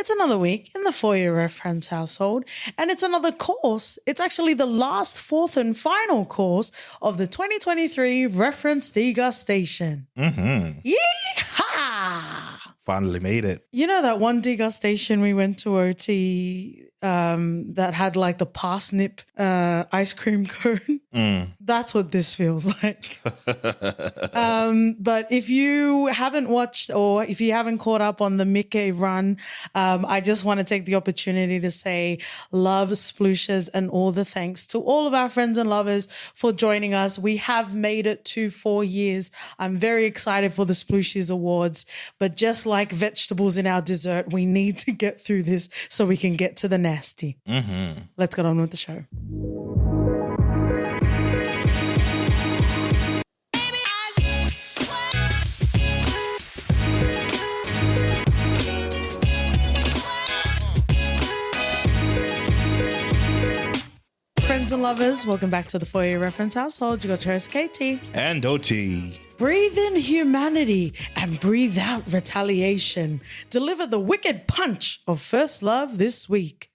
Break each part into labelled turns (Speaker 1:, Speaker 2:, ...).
Speaker 1: It's another week in the For Your Reference household, and it's another course. It's actually the last, fourth, and final course of the 2023 Reference Degustation. Yeehaw!
Speaker 2: Finally made it.
Speaker 1: You know that one degustation we went to OT that had like the parsnip ice cream cone? That's what this feels like. But if you haven't watched or if you haven't caught up on the Mickey run, I just want to take the opportunity to say love, splooshes, and all the thanks to all of our friends and lovers for joining us. We have made it to 4 years. I'm very excited for the Splooshies Awards, but just like vegetables in our dessert, we need to get through this so we can get to the nasty. Let's get on with the show. Friends and lovers, welcome back to the For Your Reference household. You got your host, KT.
Speaker 2: And OT.
Speaker 1: Breathe in humanity and breathe out retaliation. Deliver the wicked punch of first love this week.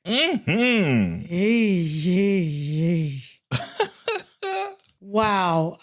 Speaker 1: Wow.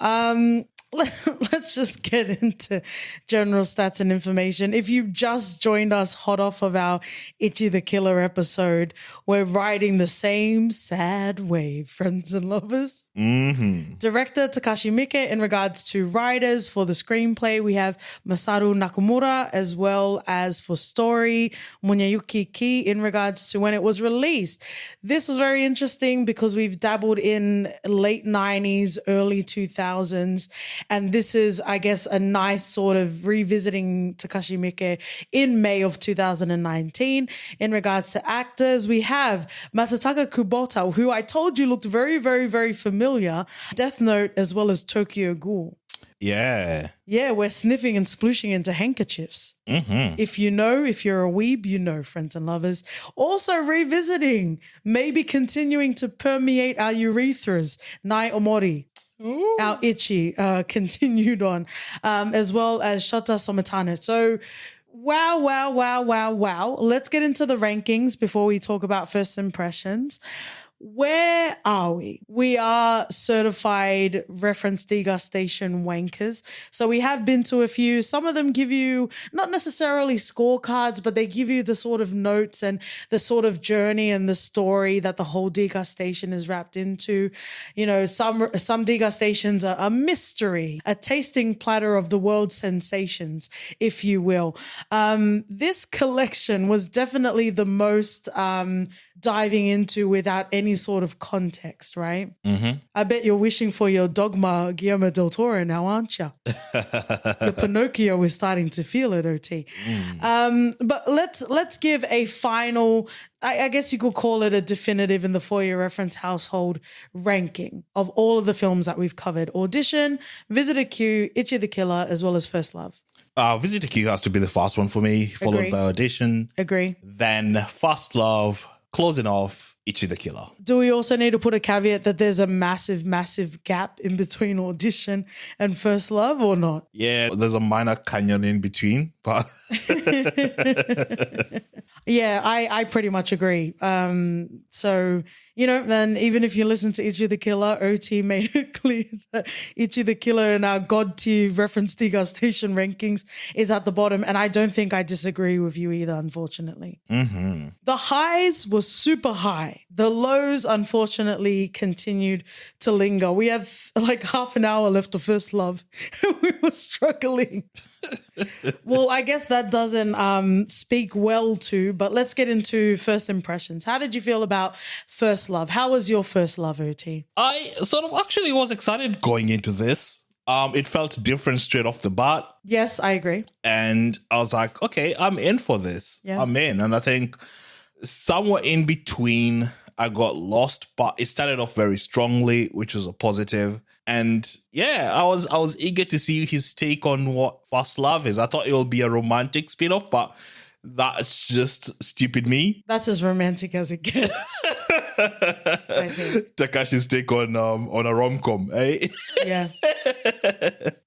Speaker 1: Let's just get into general stats and information. If you just joined us hot off of our Itchy the Killer episode, we're riding the same sad wave, friends and lovers. Director Takashi Miike in regards to writers for the screenplay, we have Masaru Nakamura, as well as for story, Munyayuki Ki in regards to when it was released. This was very interesting because we've dabbled in late 90s, early 2000s. And this is, I guess, a nice sort of revisiting Takashi Miike in May of 2019. In regards to actors, we have Masataka Kubota, who I told you looked very, very, very familiar. Death Note as well as Tokyo Ghoul.
Speaker 2: Yeah.
Speaker 1: Yeah, we're sniffing and splooshing into handkerchiefs. If you know, if you're a weeb, you know, friends and lovers. Also revisiting, maybe continuing to permeate our urethras, Nai Omori. Ooh. Our Itchy continued on, as well as Shota Somatane. So, wow. Let's get into the rankings before we talk about first impressions. Where are we? We are certified reference degustation wankers. So we have been to a few. Some of them give you not necessarily scorecards, but they give you the sort of notes and the sort of journey and the story that the whole degustation is wrapped into. You know, some degustations are a mystery, a tasting platter of the world's sensations, if you will. This collection was definitely the most diving into without any sort of context, right? I bet you're wishing for your Dogma Guillermo del Toro now, aren't you? Your Pinocchio is starting to feel it, OT. But let's give a final, I guess you could call it a definitive in the For Your Reference household ranking of all of the films that we've covered. Audition, Visitor Q, Itchy the Killer, as well as First Love.
Speaker 2: Visitor Q has to be the first one for me, followed by Audition.
Speaker 1: Agree.
Speaker 2: Then First Love, closing off Itchy the Killer.
Speaker 1: Do we also need to put a caveat that there's a massive, massive gap in between Audition and First Love or not?
Speaker 2: Yeah, there's a minor canyon in between, but...
Speaker 1: Yeah, I pretty much agree. So, you know, then even if you listen to Itchy the Killer, OT made it clear that Itchy the Killer in our God tier reference degustation rankings is at the bottom. And I don't think I disagree with you either, unfortunately. The highs were super high. The lows, unfortunately, continued to linger. We had like half an hour left of First Love. We were struggling. Well, I guess that doesn't speak well to, but let's get into first impressions. How did you feel about First Love? How was your First Love, OT?
Speaker 2: I sort of actually was excited going into this. It felt different straight off the bat.
Speaker 1: Yes, I agree.
Speaker 2: And I was like, okay, I'm in for this. Yeah. I'm in. And I think somewhere in between, I got lost, but it started off very strongly, which was a positive. And yeah, I was eager to see his take on what First Love is. I thought it would be a romantic spin-off, but that's just stupid me.
Speaker 1: That's as romantic as it gets. I think.
Speaker 2: Takashi's take on a rom-com, eh?
Speaker 1: Yeah.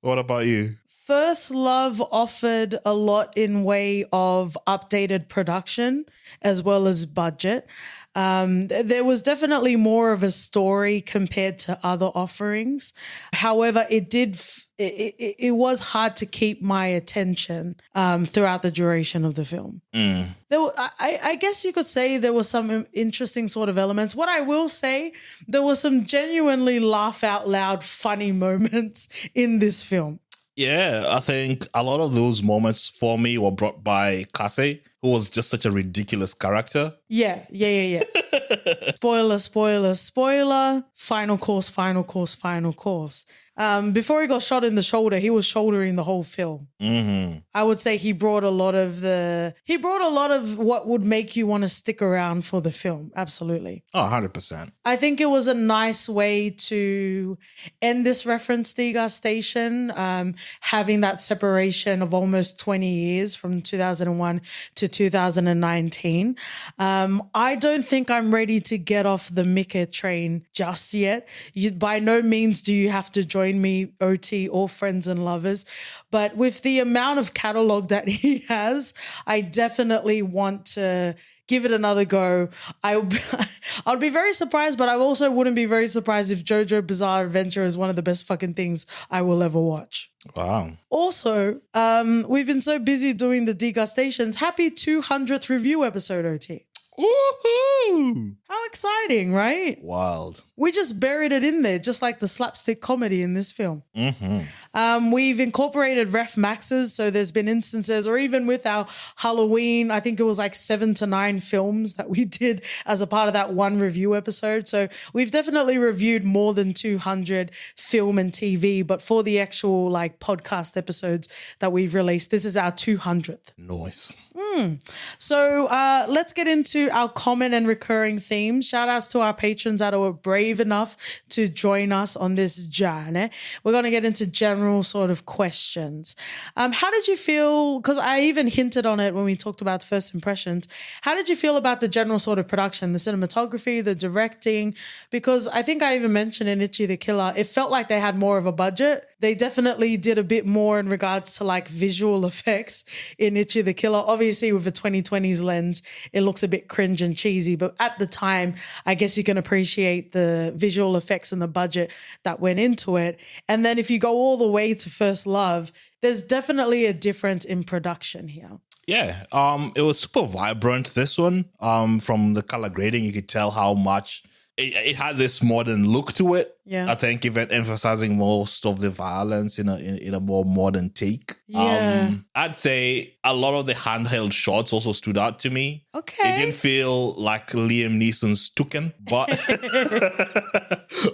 Speaker 2: What about you?
Speaker 1: First Love offered a lot in way of updated production as well as budget. There was definitely more of a story compared to other offerings. However, it was hard to keep my attention throughout the duration of the film. I guess you could say there were some interesting sort of elements. What I will say, there were some genuinely laugh out loud funny moments in this film.
Speaker 2: Yeah, I think a lot of those moments for me were brought by Cassie, who was just such a ridiculous character.
Speaker 1: Yeah. Spoiler. Final course. Before he got shot in the shoulder, he was shouldering the whole film.
Speaker 2: Mm-hmm.
Speaker 1: I would say he brought a lot of what would make you want to stick around for the film. Absolutely.
Speaker 2: Oh, 100%.
Speaker 1: I think it was a nice way to end this reference degustation, having that separation of almost 20 years from 2001 to 2019. I don't think I'm ready to get off the Mika train just yet. By no means do you have to join me, OT, or friends and lovers. But with the amount of catalog that he has, I definitely want to give it another go. I'd be very surprised, but I also wouldn't be very surprised if JoJo Bizarre Adventure is one of the best fucking things I will ever watch.
Speaker 2: Wow.
Speaker 1: Also, we've been so busy doing the degustations. Happy 200th review episode, OT.
Speaker 2: Woohoo!
Speaker 1: How exciting, right?
Speaker 2: Wild.
Speaker 1: We just buried it in there, just like the slapstick comedy in this film.
Speaker 2: Mm-hmm.
Speaker 1: We've incorporated ref maxes, so there's been instances, or even with our Halloween, I think it was like 7 to 9 films that we did as a part of that one review episode. So we've definitely reviewed more than 200 film and TV, but for the actual like podcast episodes that we've released, this is our 200th.
Speaker 2: Nice.
Speaker 1: So let's get into our common and recurring themes. Shout outs to our patrons that were brave enough to join us on this journey. We're going to get into general sort of questions. How did you feel? Because I even hinted on it when we talked about first impressions. How did you feel about the general sort of production, the cinematography, the directing? Because I think I even mentioned in Itchy the Killer, it felt like they had more of a budget. They definitely did a bit more in regards to like visual effects in Itchy the Killer. Obviously, with a 2020s lens, it looks a bit cringe and cheesy. But at the time, I guess you can appreciate the visual effects and the budget that went into it. And then if you go all the way to First Love, there's definitely a difference in production here.
Speaker 2: Yeah, it was super vibrant, this one. From the color grading, you could tell how much it had this modern look to it.
Speaker 1: Yeah.
Speaker 2: I think even emphasizing most of the violence in a more modern take.
Speaker 1: Yeah.
Speaker 2: I'd say a lot of the handheld shots also stood out to me.
Speaker 1: Okay.
Speaker 2: It didn't feel like Liam Neeson's Tuken, but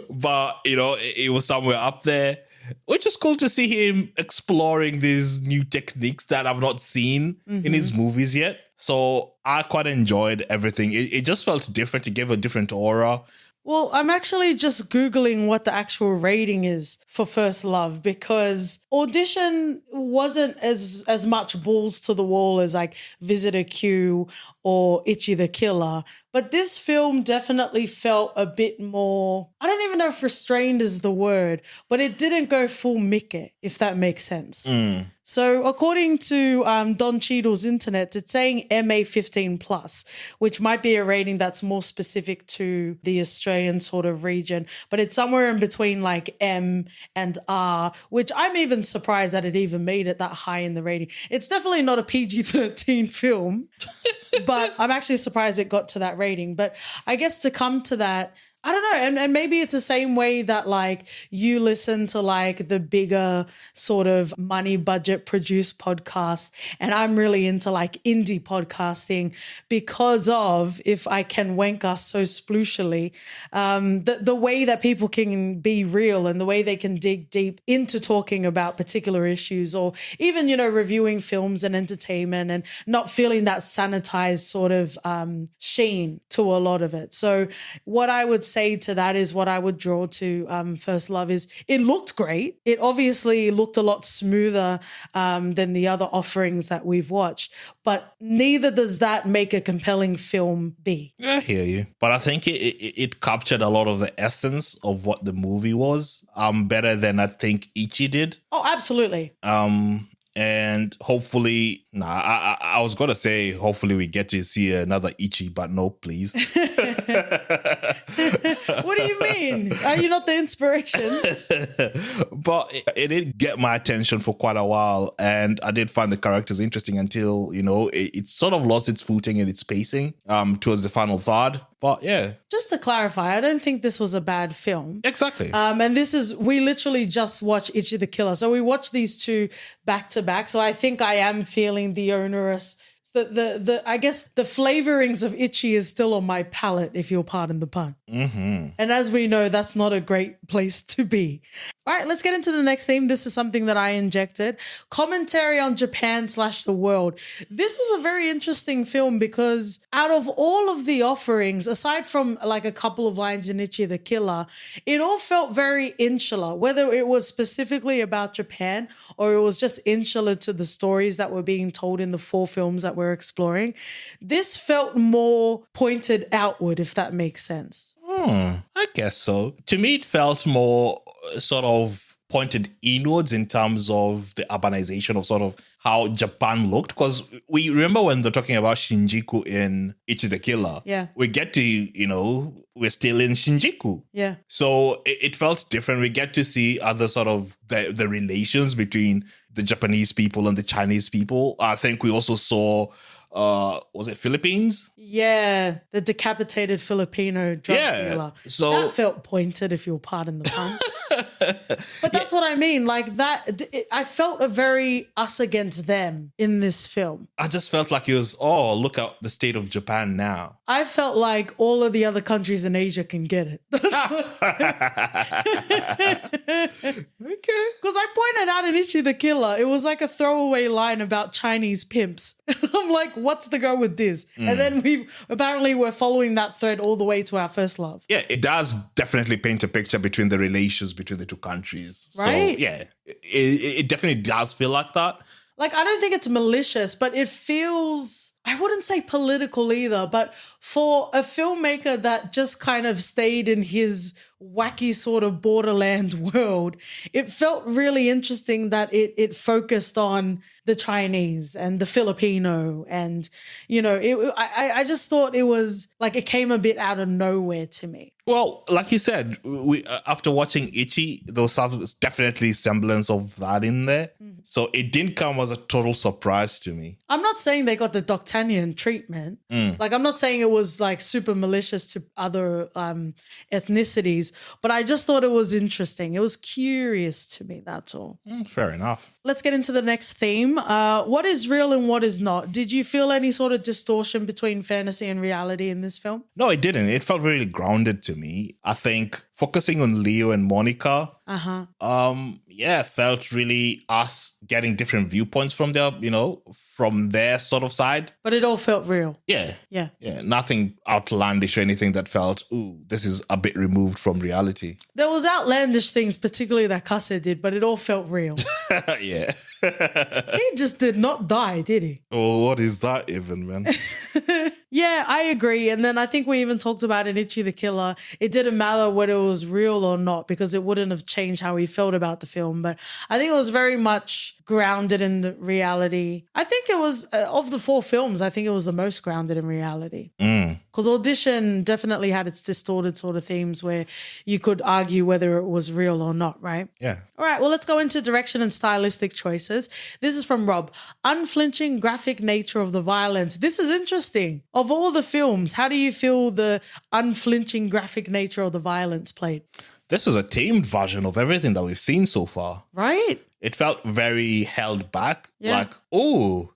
Speaker 2: but you know, it was somewhere up there. Which is cool to see him exploring these new techniques that I've not seen in his movies yet. So I quite enjoyed everything. It just felt different. It gave a different aura.
Speaker 1: Well, I'm actually just Googling what the actual rating is for First Love, because Audition wasn't as much balls to the wall as like Visitor Q or Itchy the Killer. But this film definitely felt a bit more, I don't even know if restrained is the word, but it didn't go full Mickey, if that makes sense. So according to Don Cheadle's internet, it's saying MA 15 plus, which might be a rating that's more specific to the Australian sort of region, but it's somewhere in between like M and R, which I'm even surprised that it even made it that high in the rating. It's definitely not a PG-13 film, but I'm actually surprised it got to that rating. But I guess to come to that, I don't know. And maybe it's the same way that like you listen to like the bigger sort of money budget produced podcasts, and I'm really into like indie podcasting because of, if I can wank us so splooshily, the way that people can be real and the way they can dig deep into talking about particular issues, or even, you know, reviewing films and entertainment and not feeling that sanitized sort of sheen to a lot of it. So what I would say to that is what I would draw to First Love is it looked great. It obviously looked a lot smoother than the other offerings that we've watched, but neither does that make a compelling film be.
Speaker 2: I hear you. But I think it captured a lot of the essence of what the movie was better than I think Ichi did.
Speaker 1: Oh, absolutely.
Speaker 2: And hopefully, I was going to say, hopefully we get to see another Ichi, but no, please.
Speaker 1: What do you mean? Are you not the inspiration?
Speaker 2: But it did get my attention for quite a while. And I did find the characters interesting until, it sort of lost its footing and its pacing towards the final third. But yeah.
Speaker 1: Just to clarify, I don't think this was a bad film.
Speaker 2: Exactly.
Speaker 1: And we literally just watched Ichi the Killer. So we watched these two back to back. So I think I am feeling the onerous, I guess the flavorings of Ichi is still on my palate, if you'll pardon the pun.
Speaker 2: Mm-hmm.
Speaker 1: And as we know, that's not a great place to be. All right, let's get into the next theme. This is something that I injected. Commentary on Japan / the world. This was a very interesting film because out of all of the offerings, aside from like a couple of lines in Ichi the Killer, it all felt very insular, whether it was specifically about Japan or it was just insular to the stories that were being told in the 4 films that we're exploring. This felt more pointed outward, if that makes sense.
Speaker 2: I guess so. To me, it felt more sort of pointed inwards in terms of the urbanization of sort of how Japan looked. Because we remember when they're talking about Shinjuku in Ichi the Killer.
Speaker 1: Yeah.
Speaker 2: We get to, we're still in Shinjuku.
Speaker 1: Yeah.
Speaker 2: So it felt different. We get to see other sort of the relations between the Japanese people and the Chinese people. I think we also saw... was it Philippines?
Speaker 1: Yeah, the decapitated Filipino drug dealer.
Speaker 2: So
Speaker 1: that felt pointed, if you'll pardon the pun. But that's what I mean. Like that, I felt a very us against them in this film.
Speaker 2: I just felt like it was, look at the state of Japan now.
Speaker 1: I felt like all of the other countries in Asia can get it. Okay. Because I pointed out in Ichi the Killer, it was like a throwaway line about Chinese pimps. I'm like, what's the go with this? And then we're following that thread all the way to our First Love.
Speaker 2: Yeah, it does definitely paint a picture between the relations between the two countries.
Speaker 1: Right?
Speaker 2: So, yeah, it definitely does feel like that.
Speaker 1: Like, I don't think it's malicious, but it feels, I wouldn't say political either, but for a filmmaker that just kind of stayed in his wacky sort of borderland world, it felt really interesting that it focused on the Chinese and the Filipino. And, I just thought it was like it came a bit out of nowhere to me.
Speaker 2: Well, like you said, we after watching Ichi, there was definitely semblance of that in there. So it didn't come as a total surprise to me.
Speaker 1: I'm not saying they got the D'Artagnan treatment. Like, I'm not saying it was like super malicious to other ethnicities, but I just thought it was interesting. It was curious to me, that's all.
Speaker 2: Fair enough.
Speaker 1: Let's get into the next theme. What is real and what is not? Did you feel any sort of distortion between fantasy and reality in this film?
Speaker 2: No, it didn't. It felt really grounded to me. I think focusing on Leo and Monica, felt really us getting different viewpoints from their sort of side.
Speaker 1: But it all felt real.
Speaker 2: Yeah.
Speaker 1: Yeah.
Speaker 2: Yeah. Nothing outlandish or anything that felt, this is a bit removed from reality.
Speaker 1: There was outlandish things, particularly that Kase did, but it all felt real.
Speaker 2: Yeah.
Speaker 1: He just did not die, did he?
Speaker 2: Oh, what is that even, man?
Speaker 1: Yeah, I agree. And then I think we even talked about in Ichi the Killer. It didn't matter whether it was real or not because it wouldn't have changed how he felt about the film. But I think it was very much grounded in the reality. I think it was, of the 4 films, I think it was the most grounded in reality. Because Audition definitely had its distorted sort of themes where you could argue whether it was real or not, right?
Speaker 2: Yeah.
Speaker 1: All right, well, let's go into direction and stylistic choices. This is from Rob. Unflinching graphic nature of the violence. This is interesting. Of all the films, how do you feel the unflinching graphic nature of the violence played?
Speaker 2: This was a tamed version of everything that we've seen so far.
Speaker 1: Right?
Speaker 2: It felt very held back.
Speaker 1: Yeah.
Speaker 2: Like,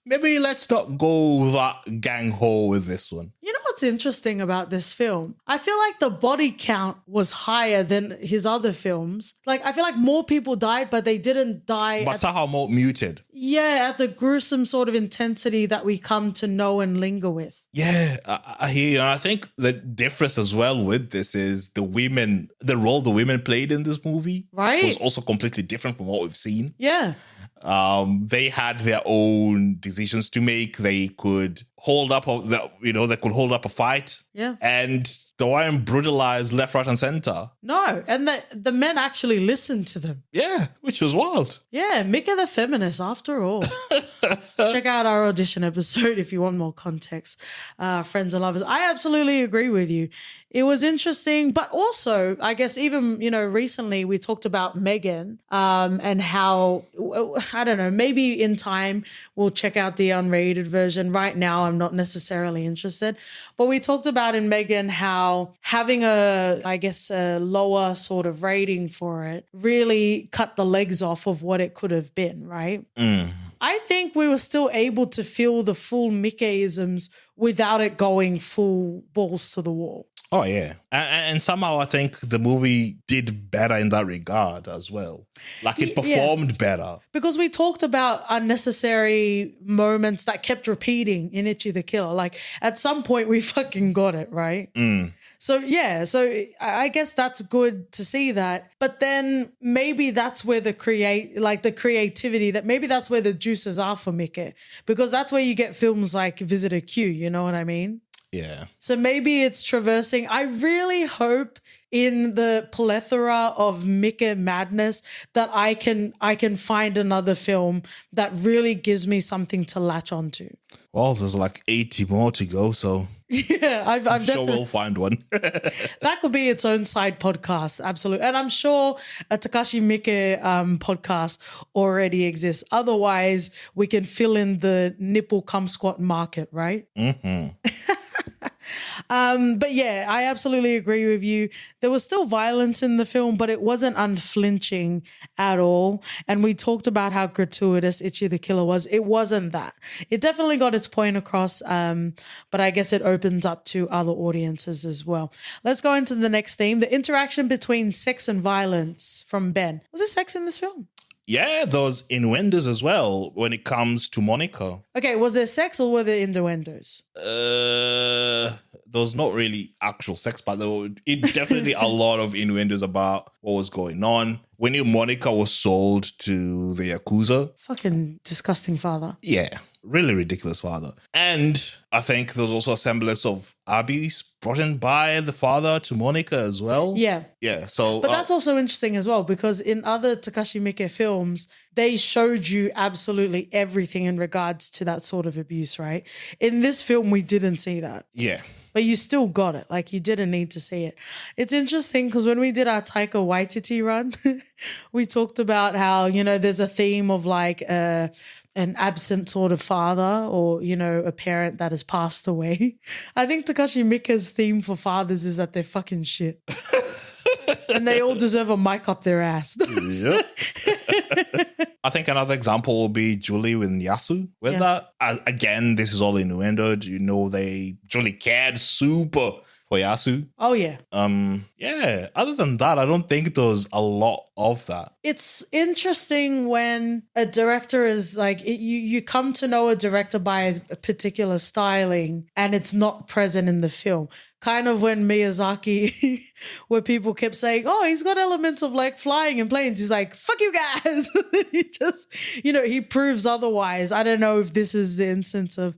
Speaker 2: maybe let's not go that gang-ho with this one.
Speaker 1: You know what's interesting about this film? I feel like the body count was higher than his other films. Like, I feel like more people died, but they didn't die.
Speaker 2: But somehow more muted.
Speaker 1: Yeah, at the gruesome sort of intensity that we come to know and linger with.
Speaker 2: Yeah, I hear you. I think the difference as well with this is the role the women played in this movie was also completely different from what we've seen.
Speaker 1: Yeah.
Speaker 2: They had their own decisions to make. They could hold up a fight.
Speaker 1: Yeah.
Speaker 2: And they weren't brutalized left, right, and center.
Speaker 1: No, and the men actually listened to them.
Speaker 2: Yeah, which was wild.
Speaker 1: Yeah, Mika the feminist, after all. Check out our audition episode if you want more context, friends and lovers. I absolutely agree with you. It was interesting, but also, I guess even, recently we talked about Megan and how, I don't know, maybe in time we'll check out the unrated version. Right now, I'm not necessarily interested. But we talked about in Megan how having a lower sort of rating for it really cut the legs off of what it could have been, right? I think we were still able to feel the full Mickeyisms without it going full balls to the wall.
Speaker 2: Oh, yeah. And somehow I think the movie did better in that regard as well. Like it performed better.
Speaker 1: Because we talked about unnecessary moments that kept repeating in Itchy the Killer. Like at some point we fucking got it, right? So I guess that's good to see that. But then maybe that's where the creativity, that maybe that's where the juices are for Mickey. Because that's where you get films like Visitor Q, you know what I mean?
Speaker 2: Yeah.
Speaker 1: So maybe it's traversing. I really hope in the plethora of Mickey madness that I can find another film that really gives me something to latch onto.
Speaker 2: Well, there's like 80 more to go, so
Speaker 1: yeah, I'm
Speaker 2: sure we'll find one.
Speaker 1: That could be its own side podcast, absolutely. And I'm sure a Takashi Miike podcast already exists. Otherwise, we can fill in the nipple cum squat market, right?
Speaker 2: Mm-hmm.
Speaker 1: But yeah, I absolutely agree with you. There was still violence in the film, but it wasn't unflinching at all. And we talked about how gratuitous Itchy the Killer was. It wasn't that. It definitely got its point across, but I guess it opens up to other audiences as well. Let's go into the next theme, the interaction between sex and violence from Ben. Was there sex in this film?
Speaker 2: Yeah, those innuendos as well when it comes to Monica.
Speaker 1: Okay, was there sex or were there innuendos?
Speaker 2: There's not really actual sex, but there were definitely a lot of innuendos about what was going on. We knew Monica was sold to the Yakuza.
Speaker 1: Fucking disgusting father.
Speaker 2: Yeah, really ridiculous father. And I think there's also a semblance of abuse brought in by the father to Monica as well.
Speaker 1: Yeah.
Speaker 2: Yeah, so...
Speaker 1: But that's also interesting as well, because in other Takashi Miike films, they showed you absolutely everything in regards to that sort of abuse, right? In this film, we didn't see that.
Speaker 2: Yeah.
Speaker 1: But you still got it. Like, you didn't need to see it. It's interesting because when we did our Taika Waititi run, we talked about how, there's a theme of like an absent sort of father or, a parent that has passed away. I think Takashi Miike's theme for fathers is that they're fucking shit. And they all deserve a mic up their ass.
Speaker 2: Yep. I think another example will be Julie with Yasu. With that, again, this is all innuendo. Julie cared super for Yasu.
Speaker 1: Oh, yeah.
Speaker 2: Yeah. Other than that, I don't think there's a lot of that.
Speaker 1: It's interesting when a director is like, you come to know a director by a particular styling and it's not present in the film. Kind of when Miyazaki, where people kept saying, oh, he's got elements of like flying in planes. He's like, fuck you guys. He just, he proves otherwise. I don't know if this is the instance of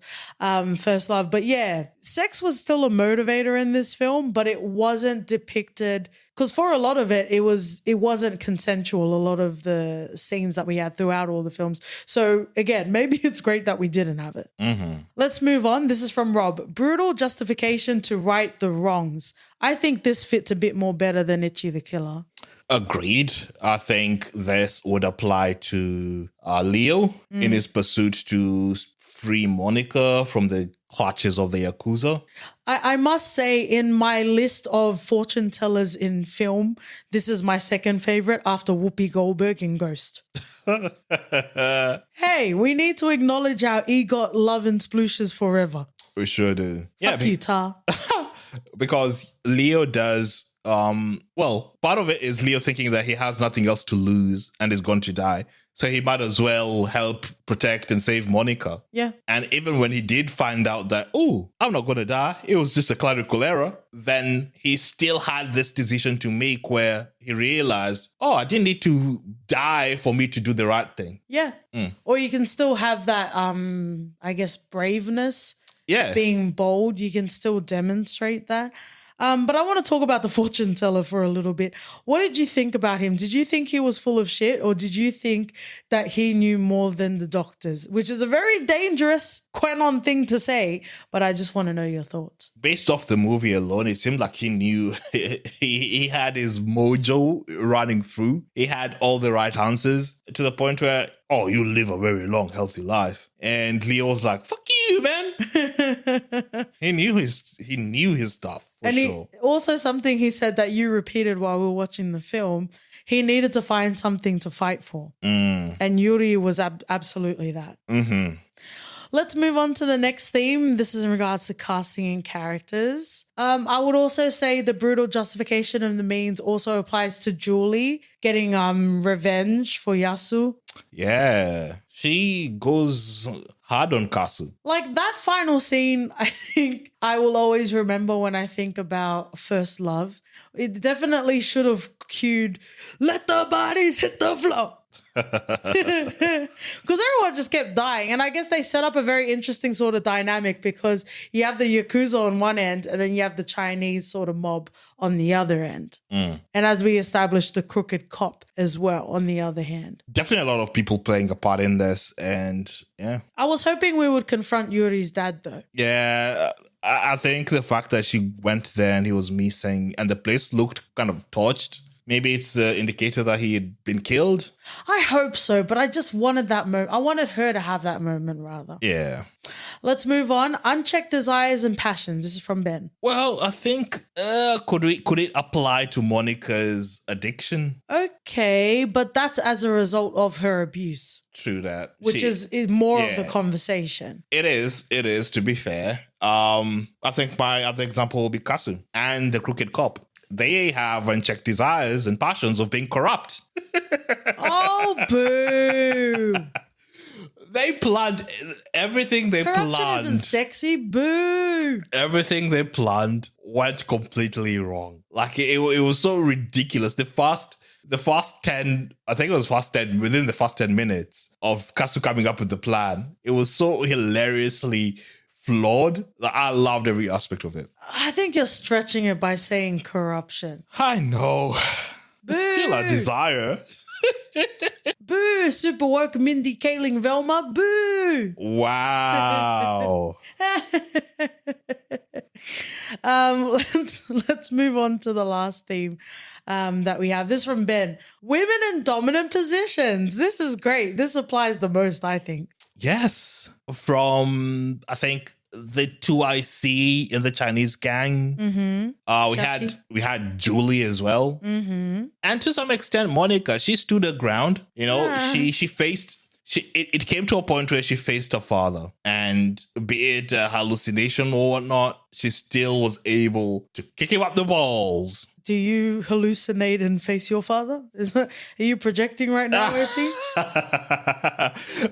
Speaker 1: First Love, but yeah, sex was still a motivator in this film, but it wasn't depicted, because for a lot of it, it wasn't consensual, a lot of the scenes that we had throughout all the films. So again, maybe it's great that we didn't have it.
Speaker 2: Mm-hmm.
Speaker 1: Let's move on. This is from Rob. Brutal justification to right the wrongs. I think this fits a bit more better than Itchy the Killer.
Speaker 2: Agreed. I think this would apply to Leo in his pursuit to free Monica from the clutches of the Yakuza.
Speaker 1: I must say, in my list of fortune tellers in film, this is my second favorite after Whoopi Goldberg in Ghost. Hey, we need to acknowledge our EGOT love and splooshes forever.
Speaker 2: We sure do.
Speaker 1: Fuck you, Tar.
Speaker 2: Because Leo does Well, part of it is Leo thinking that he has nothing else to lose and is going to die. So he might as well help protect and save Monica.
Speaker 1: Yeah.
Speaker 2: And even when he did find out that, oh, I'm not going to die, it was just a clerical error, then he still had this decision to make where he realized, oh, I didn't need to die for me to do the right thing.
Speaker 1: Yeah. Or you can still have that, I guess, braveness.
Speaker 2: Yeah.
Speaker 1: Being bold, you can still demonstrate that. But I want to talk about the fortune teller for a little bit. What did you think about him? Did you think he was full of shit, or did you think that he knew more than the doctors? Which is a very dangerous Quenon thing to say, but I just want to know your thoughts.
Speaker 2: Based off the movie alone, it seemed like he knew he had his mojo running through. He had all the right answers to the point where, oh, you live a very long, healthy life. And Leo was like, fuck you, man. He knew his stuff.
Speaker 1: And also something he said that you repeated while we were watching the film, he needed to find something to fight for. And Yuri was absolutely that.
Speaker 2: Mm-hmm.
Speaker 1: Let's move on to the next theme. This is in regards to casting and characters. I would also say the brutal justification of the means also applies to Julie getting revenge for Yasu.
Speaker 2: Yeah. She goes hard on Kasu.
Speaker 1: Like that final scene, I think I will always remember when I think about First Love. It definitely should have cued, let the bodies hit the floor. Because everyone just kept dying. And I guess they set up a very interesting sort of dynamic because you have the Yakuza on one end and then you have the Chinese sort of mob on the other end. And as we established, the crooked cop as well on the other hand.
Speaker 2: Definitely a lot of people playing a part in this. And yeah.
Speaker 1: I was hoping we would confront Yuri's dad though.
Speaker 2: Yeah. I think the fact that she went there and he was missing and the place looked kind of torched. Maybe it's an indicator that he had been killed.
Speaker 1: I hope so, but I just wanted that moment. I wanted her to have that moment, rather.
Speaker 2: Yeah.
Speaker 1: Let's move on. Unchecked desires and passions. This is from Ben.
Speaker 2: Well, I think could it apply to Monica's addiction?
Speaker 1: Okay, but that's as a result of her abuse.
Speaker 2: True that.
Speaker 1: Which is more of the conversation.
Speaker 2: It is, to be fair. I think my other example will be Kasu and the crooked cop. They have unchecked desires and passions of being corrupt.
Speaker 1: Oh, boo.
Speaker 2: They planned everything they
Speaker 1: Corruption
Speaker 2: planned.
Speaker 1: Corruption isn't sexy, boo.
Speaker 2: Everything they planned went completely wrong. Like it was so ridiculous. The first 10, I think it was within the first 10 minutes of Kasu coming up with the plan, it was so hilariously flawed that I loved every aspect of it.
Speaker 1: I think you're stretching it by saying corruption.
Speaker 2: I know. Boo. It's still a desire.
Speaker 1: Boo, super woke Mindy Kaling Velma. Boo.
Speaker 2: Wow.
Speaker 1: Let's move on to the last theme that we have. This from Ben. Women in dominant positions. This is great. This applies the most, I think.
Speaker 2: Yes. From, I think, the two I see in the Chinese gang.
Speaker 1: Mm-hmm.
Speaker 2: We had Julie as well.
Speaker 1: Mm-hmm.
Speaker 2: And to some extent, Monica, she stood her ground. You know, she faced... It came to a point where she faced her father, and be it a hallucination or whatnot, she still was able to kick him up the balls.
Speaker 1: Do you hallucinate and face your father? Are you projecting right now, Ertie?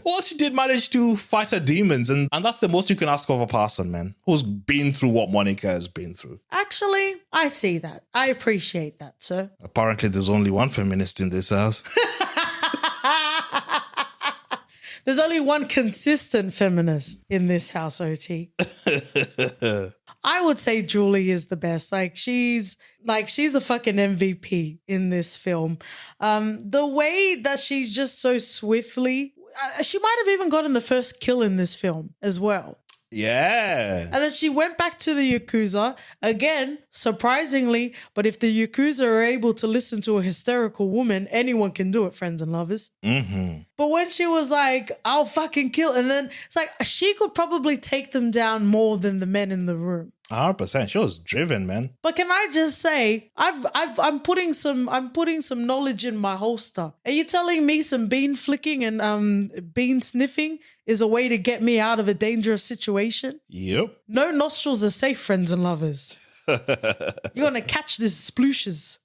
Speaker 2: Well, she did manage to fight her demons, and that's the most you can ask of a person, man, who's been through what Monica has been through.
Speaker 1: Actually, I see that. I appreciate that, sir.
Speaker 2: Apparently, there's only one feminist in this house.
Speaker 1: There's only one consistent feminist in this house, OT. I would say Julie is the best. She's a fucking MVP in this film. The way that she's just so swiftly, she might have even gotten the first kill in this film as well.
Speaker 2: Yeah.
Speaker 1: And then she went back to the Yakuza, again, surprisingly, but if the Yakuza are able to listen to a hysterical woman, anyone can do it, friends and lovers.
Speaker 2: Mm-hmm.
Speaker 1: But when she was like, I'll fucking kill, and then it's like, she could probably take them down more than the men in the room.
Speaker 2: 100%. She was driven, man.
Speaker 1: But can I just say, I'm putting some knowledge in my holster. Are you telling me some bean flicking and bean sniffing is a way to get me out of a dangerous situation?
Speaker 2: Yep.
Speaker 1: No nostrils are safe, friends and lovers. You're going to catch this splooshes.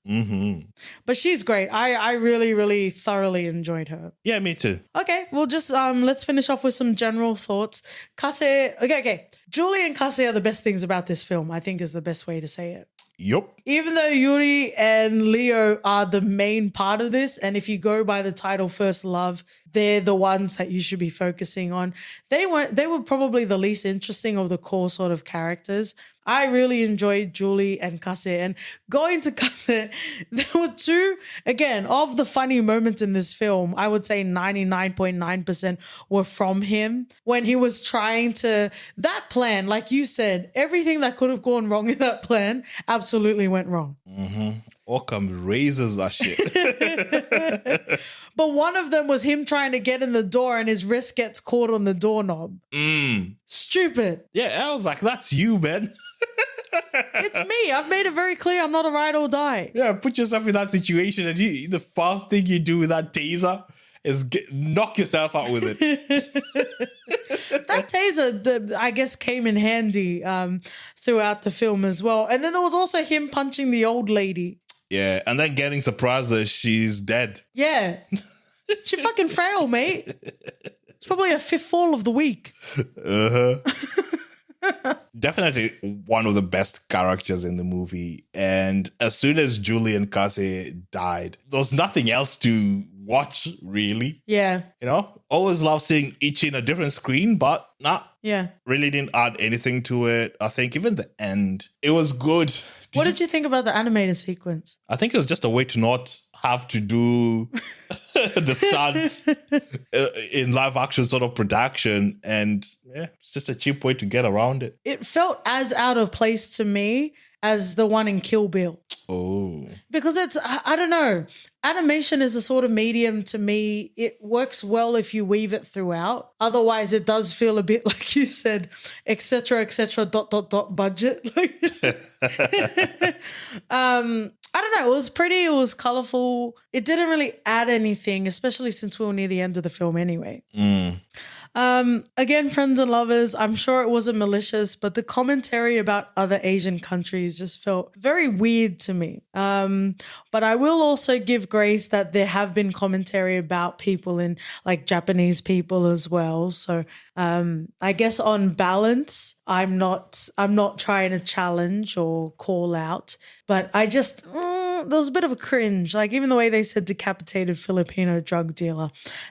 Speaker 1: But she's great. I really, really thoroughly enjoyed her.
Speaker 2: Yeah, me too.
Speaker 1: Okay, we'll just let's finish off with some general thoughts. Kase, okay. Julie and Kase are the best things about this film, I think is the best way to say it.
Speaker 2: Yup.
Speaker 1: Even though Yuri and Leo are the main part of this, and if you go by the title First Love, they're the ones that you should be focusing on. They were probably the least interesting of the core sort of characters. I really enjoyed Julie and Kase. And going to Kase, there were two, again, of the funny moments in this film, I would say 99.9% were from him. When he was trying to, that plan, like you said, everything that could have gone wrong in that plan absolutely went wrong.
Speaker 2: Occam raises that shit.
Speaker 1: But one of them was him trying to get in the door and his wrist gets caught on the doorknob. Stupid.
Speaker 2: Yeah, I was like, that's you, man.
Speaker 1: It's me. I've made it very clear I'm not a ride or die.
Speaker 2: Yeah, put yourself in that situation and the first thing you do with that taser is knock yourself out with it.
Speaker 1: That taser, I guess, came in handy throughout the film as well. And then there was also him punching the old lady.
Speaker 2: Yeah, and then getting surprised that she's dead.
Speaker 1: Yeah. She fucking frail, mate. It's probably her fifth fall of the week.
Speaker 2: Definitely one of the best characters in the movie. And as soon as Julie and Kase died, there was nothing else to watch, really.
Speaker 1: Yeah.
Speaker 2: You know, always love seeing each in a different screen, but
Speaker 1: yeah,
Speaker 2: really didn't add anything to it. I think even the end, it was good.
Speaker 1: What did you think about the animated sequence?
Speaker 2: I think it was just a way to not have to do the stunts in live action sort of production. And yeah, it's just a cheap way to get around it.
Speaker 1: It felt as out of place to me as the one in Kill Bill.
Speaker 2: Oh.
Speaker 1: Because it's, I don't know, animation is a sort of medium to me. It works well if you weave it throughout. Otherwise, it does feel a bit like you said, et cetera, budget. I don't know. It was pretty. It was colorful. It didn't really add anything, especially since we were near the end of the film anyway. Again, friends and lovers, I'm sure it wasn't malicious, but the commentary about other Asian countries just felt very weird to me. But I will also give grace that there have been commentary about people in like Japanese people as well. So I guess on balance, I'm not trying to challenge or call out, but I just there was a bit of a cringe. Like even the way they said decapitated Filipino drug dealer,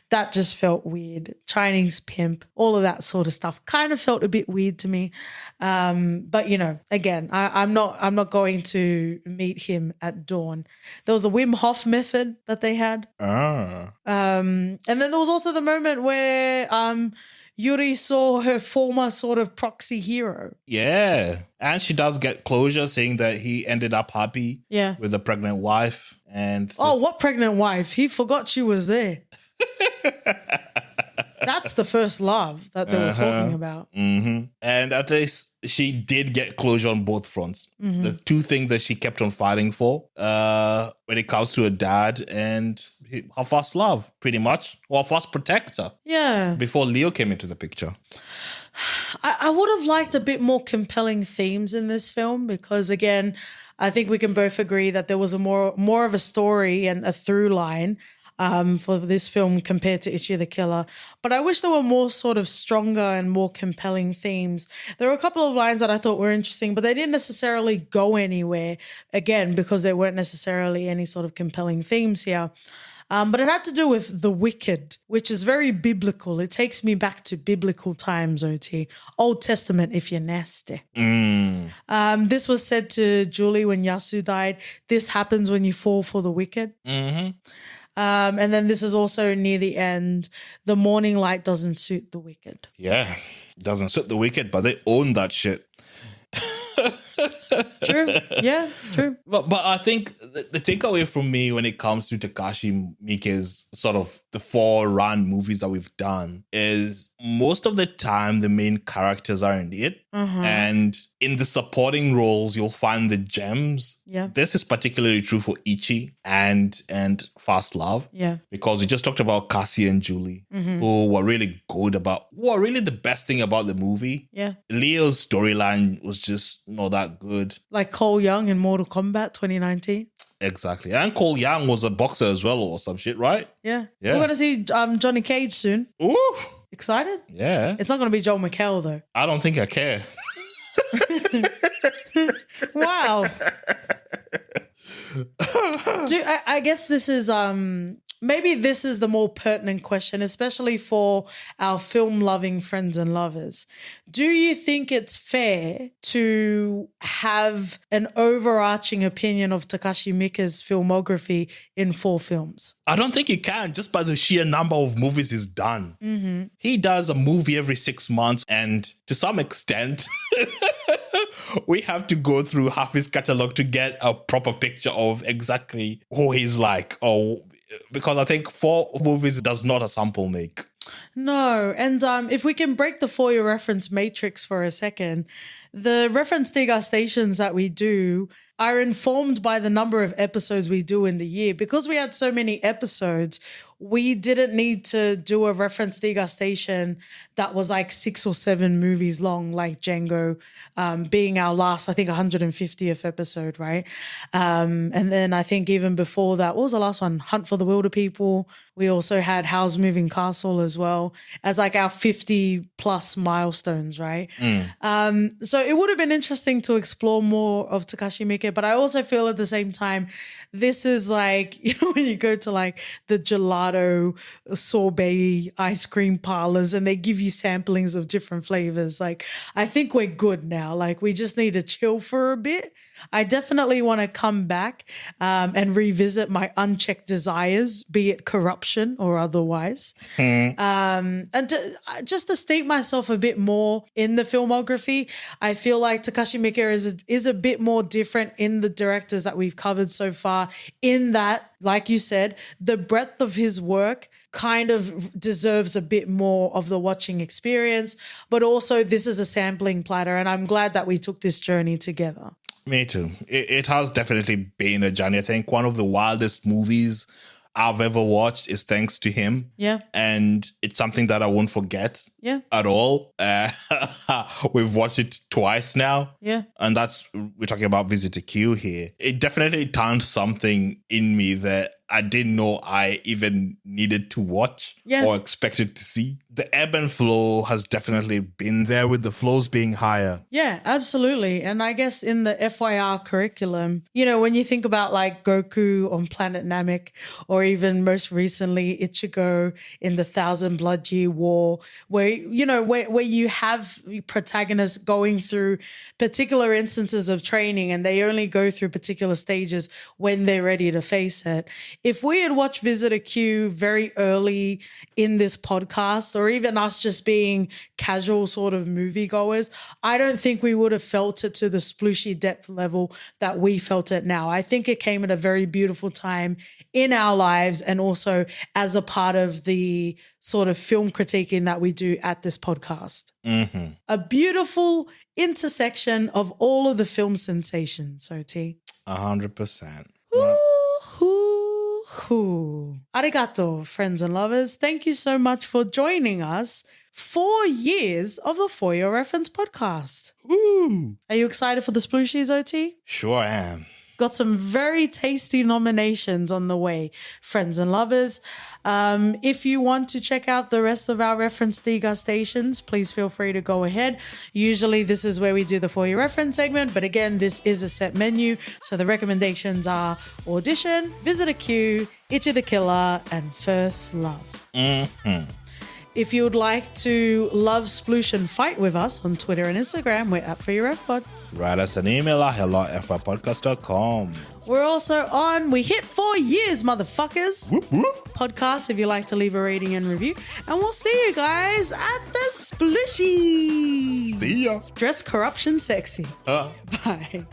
Speaker 1: that just felt weird. Chinese pimp, all of that sort of stuff kind of felt a bit weird to me. But you know, again, I'm not going to meet him at dawn. There was a Wim Hof method that they had. And then there was also the moment where Yuri saw her former sort of proxy hero.
Speaker 2: Yeah. And she does get closure saying that he ended up happy with a pregnant wife. And
Speaker 1: what pregnant wife? He forgot she was there. That's the first love that they were talking about.
Speaker 2: And at least she did get closure on both fronts. The two things that she kept on fighting for when it comes to her dad and her first love, pretty much. Or first protector.
Speaker 1: Yeah.
Speaker 2: Before Leo came into the picture.
Speaker 1: I would have liked a bit more compelling themes in this film because, again, I think we can both agree that there was a more of a story and a through line for this film compared to Ichi the Killer. But I wish there were more sort of stronger and more compelling themes. There were a couple of lines that I thought were interesting, but they didn't necessarily go anywhere, again, because there weren't necessarily any sort of compelling themes here. But it had to do with the wicked, which is very biblical. It takes me back to biblical times, OT. Old Testament, if you're nasty. This was said to Julie when Yasu died. This happens when you fall for the wicked. And then this is also near the end. The morning light doesn't suit the wicked.
Speaker 2: Yeah, it doesn't suit the wicked, but they own that shit.
Speaker 1: True. Yeah, true.
Speaker 2: But I think the takeaway from me when it comes to Takashi Miike's sort of the 4 run movies that we've done is most of the time the main characters aren't it. And in the supporting roles, you'll find the gems.
Speaker 1: Yeah.
Speaker 2: This is particularly true for Ichi and Fast Love.
Speaker 1: Yeah.
Speaker 2: Because we just talked about Cassie and Julie, who were really the best thing about the movie.
Speaker 1: Yeah.
Speaker 2: Leo's storyline was just not that good.
Speaker 1: Like Cole Young in Mortal Kombat 2019.
Speaker 2: Exactly. And Cole Young was a boxer as well or some shit, right?
Speaker 1: Yeah.
Speaker 2: Yeah.
Speaker 1: We're going to see Johnny Cage soon.
Speaker 2: Ooh.
Speaker 1: Excited?
Speaker 2: Yeah.
Speaker 1: It's not going to be Joel McHale, though.
Speaker 2: I don't think I care.
Speaker 1: Wow. I guess this is maybe this is the more pertinent question, especially for our film-loving friends and lovers. Do you think it's fair to have an overarching opinion of Takashi Miike's filmography in 4 films?
Speaker 2: I don't think you can, just by the sheer number of movies he's done. He does a movie every 6 months, and to some extent, we have to go through half his catalog to get a proper picture of exactly who he's like. Because I think 4 movies does not a sample make.
Speaker 1: No, and if we can break the For Your Reference matrix for a second, the reference degustations that we do are informed by the number of episodes we do in the year. Because we had so many episodes, we didn't need to do a reference degustation that was like 6 or 7 movies long, like Django, being our last, I think, 150th episode, right? And then I think even before that, what was the last one? Hunt for the Wilder People. We also had Howl's Moving Castle as well as like our 50 plus milestones, right? So it would have been interesting to explore more of Takashi Miike, but I also feel at the same time, this is like, when you go to like the gelato sorbet ice cream parlors and they give you samplings of different flavors. Like, I think we're good now. Like, we just need to chill for a bit. I definitely want to come back and revisit my unchecked desires, be it corruption or otherwise. And just to state myself a bit more in the filmography, I feel like Takashi Miike is a bit more different in the directors that we've covered so far, in that, like you said, the breadth of his work kind of deserves a bit more of the watching experience, but also this is a sampling platter, and I'm glad that we took this journey together.
Speaker 2: Me too. It has definitely been a journey. I think one of the wildest movies I've ever watched is thanks to him.
Speaker 1: Yeah.
Speaker 2: And it's something that I won't forget at all. We've watched it twice now.
Speaker 1: Yeah.
Speaker 2: And we're talking about Visitor Q here. It definitely turned something in me that I didn't know I even needed to watch or expected to see. The ebb and flow has definitely been there, with the flows being higher.
Speaker 1: Yeah, absolutely. And I guess in the FYR curriculum, when you think about like Goku on Planet Namek, or even most recently Ichigo in the Thousand Blood Year War, where you have protagonists going through particular instances of training and they only go through particular stages when they're ready to face it. If we had watched Visitor Q very early in this podcast, or even us just being casual sort of moviegoers, I don't think we would have felt it to the splooshy depth level that we felt it now. I think it came at a very beautiful time in our lives, and also as a part of the sort of film critiquing that we do at this podcast. A beautiful intersection of all of the film sensations, OT.
Speaker 2: 100%.
Speaker 1: Arigato, friends and lovers. Thank you so much for joining us. 4 years of the For Your Reference podcast.
Speaker 2: Woo.
Speaker 1: Are you excited for the splooshies, OT?
Speaker 2: Sure am.
Speaker 1: Got some very tasty nominations on the way, friends and lovers. If you want to check out the rest of our reference degustations, please feel free to go ahead. Usually this is where we do the For Your Reference segment, but again, this is a set menu. So the recommendations are Audition, Visitor Q, Ichi the Killer, and First Love. If you would like to love, sploosh, and fight with us on Twitter and Instagram, we're at For Your Refpod.
Speaker 2: Write us an email at hello@podcast.com.
Speaker 1: We're also on, we hit 4 years, motherfuckers.
Speaker 2: Whoop, whoop.
Speaker 1: Podcast, if you like to leave a rating and review. And we'll see you guys at the splooshies.
Speaker 2: See ya.
Speaker 1: Dress corruption sexy. Bye.